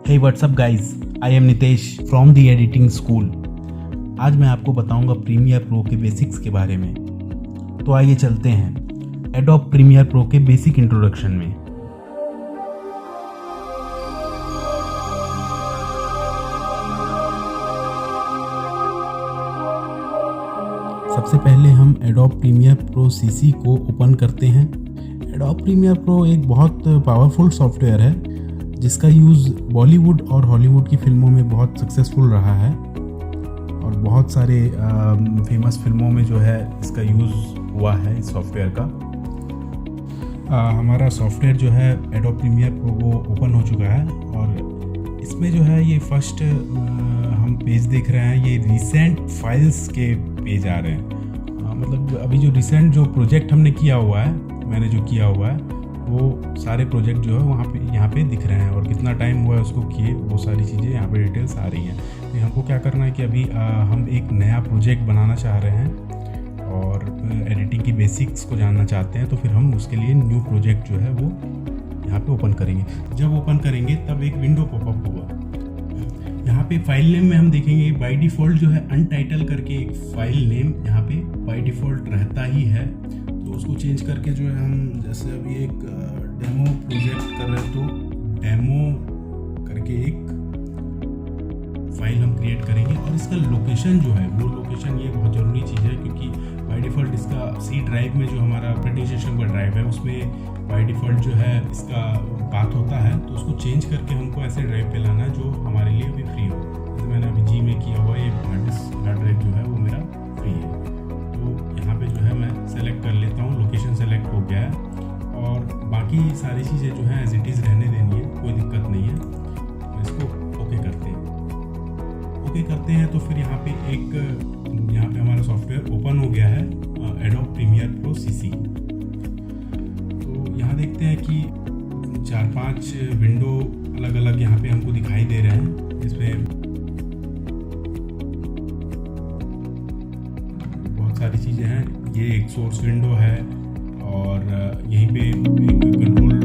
Hey what's up guys, I am Nitesh from the editing school। आज मैं आपको बताऊंगा प्रीमियर प्रो के बेसिक्स के बारे में। तो आइए चलते हैं एडोब प्रीमियर प्रो के बेसिक इंट्रोडक्शन में। सबसे पहले हम एडोब प्रीमियर प्रो सीसी को ओपन करते हैं। एडोब प्रीमियर प्रो एक बहुत पावरफुल सॉफ्टवेयर है जिसका यूज़ बॉलीवुड और हॉलीवुड की फिल्मों में बहुत सक्सेसफुल रहा है और बहुत सारे फेमस फिल्मों में जो है इसका यूज़ हुआ है इस सॉफ्टवेयर का। हमारा सॉफ्टवेयर जो है एडोब प्रीमियर प्रो वो ओपन हो चुका है और इसमें जो है ये फर्स्ट हम पेज देख रहे हैं, ये रिसेंट फाइल्स के पेज आ रहे हैं। मतलब अभी जो रिसेंट जो प्रोजेक्ट हमने किया हुआ है, मैंने जो किया हुआ है वो सारे प्रोजेक्ट जो है वहाँ पे यहाँ पे दिख रहे हैं और कितना टाइम हुआ है उसको किए, वो सारी चीज़ें यहाँ पे डिटेल्स आ रही हैं। तो हमको क्या करना है कि अभी हम एक नया प्रोजेक्ट बनाना चाह रहे हैं और एडिटिंग की बेसिक्स को जानना चाहते हैं, तो फिर हम उसके लिए न्यू प्रोजेक्ट जो है वो यहाँ पे ओपन करेंगे। जब ओपन करेंगे तब एक विंडो पॉपअप होगा। यहाँ पे फाइल नेम में हम देखेंगे बाय डिफ़ॉल्ट जो है अनटाइटल करके एक फाइल नेम यहाँ पे बाय डिफ़ॉल्ट रहता ही है। तो उसको चेंज करके जो है हम जैसे अभी एक डेमो प्रोजेक्ट कर रहे हैं तो डेमो करके एक फाइल हम क्रिएट करेंगे और इसका लोकेशन जो है वो लोकेशन ये बहुत ज़रूरी चीज़ है क्योंकि बाय डिफ़ॉल्ट इसका सी ड्राइव में जो हमारा ऑपरेटिंग सिस्टम का ड्राइव है उसमें बाय डिफ़ॉल्ट जो है इसका पाथ होता है, तो उसको चेंज करके हमको ऐसे ड्राइव पे लाना है जो हमारे लिए अभी फ्री हो। जैसे मैंने अभी जी में किया हुआ ये हार्ड ड्राइव जो है वो मेरा फ्री है। तो यहाँ पे जो है मैं सेलेक्ट कर लेता हूँ, लोकेशन सेलेक्ट हो गया है और बाकी सारी चीज़ें जो है एज इट इज़ रहने देनी है, कोई दिक्कत नहीं है। तो इसको ओके करते हैं। ओके करते हैं तो फिर यहाँ पे हमारा सॉफ्टवेयर ओपन हो गया है एडोब प्रीमियर प्रो सीसी। तो यहाँ देखते हैं कि 4-5 विंडो अलग अलग यहाँ पे हमको दिखाई दे रहे हैं। इसमें बहुत सारी चीज़ें हैं। ये एक सोर्स विंडो है और यहीं पे एक कंट्रोल